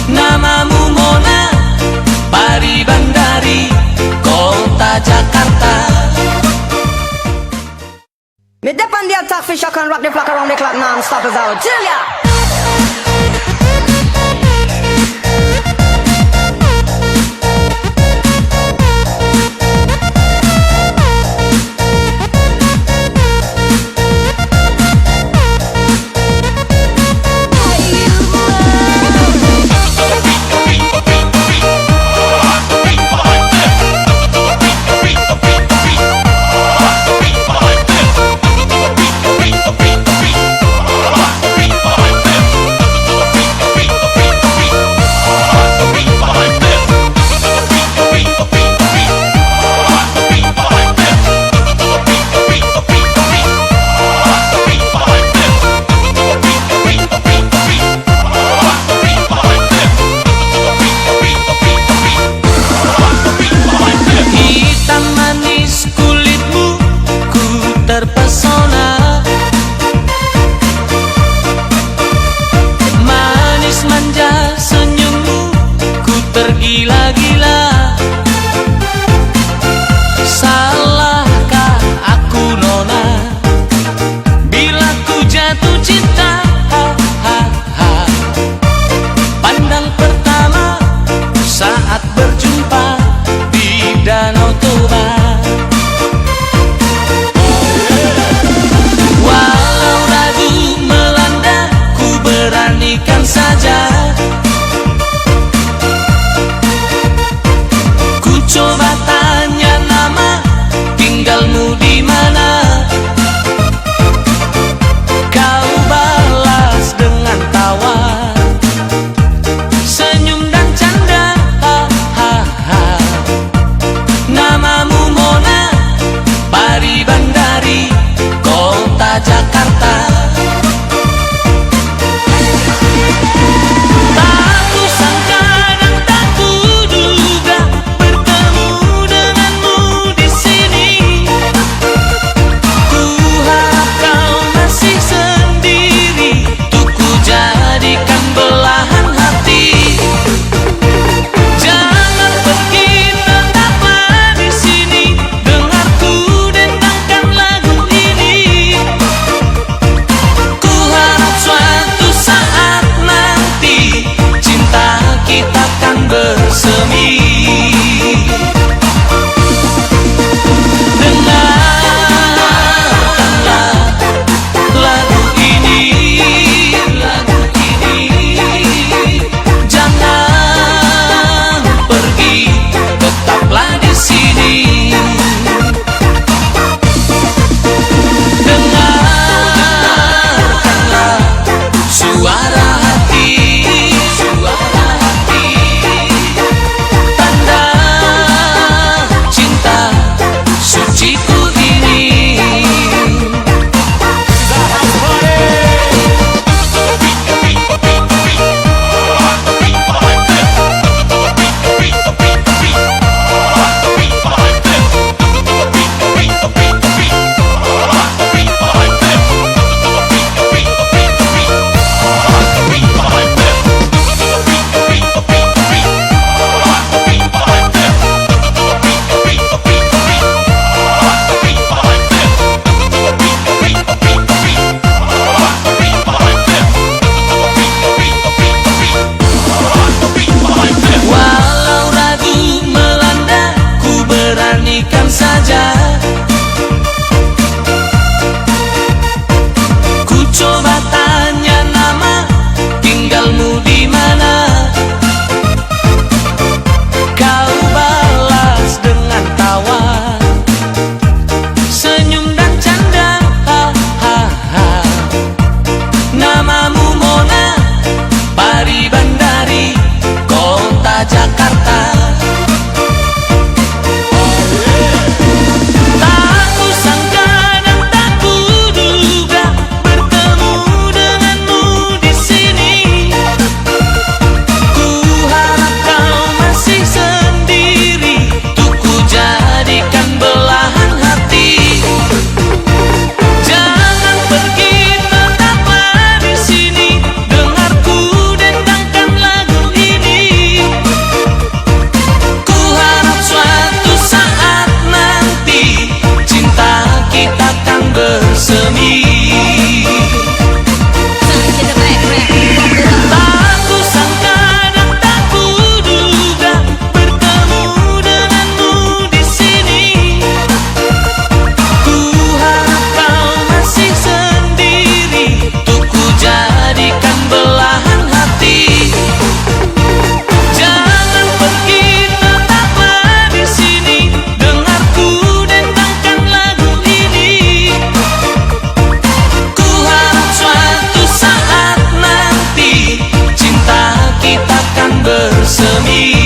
Namamu Mona, Pari Bandari, kota Jakarta. Me dip on the attack fish, I can rock the flock around the clock non-stop as out. Julia! Terpesona, manis manja senyummu, ku tergila-gila. Salahkah aku nona, bila ku jatuh cinta? Pandang pertama saat berjumpa di Danau Toba. Beranikan saja, ku coba tanya nama, tinggalmu di mana? Kau balas dengan tawa, senyum dan canda. Namamu Mona, Pari Bandari, kota Jakarta. bersemi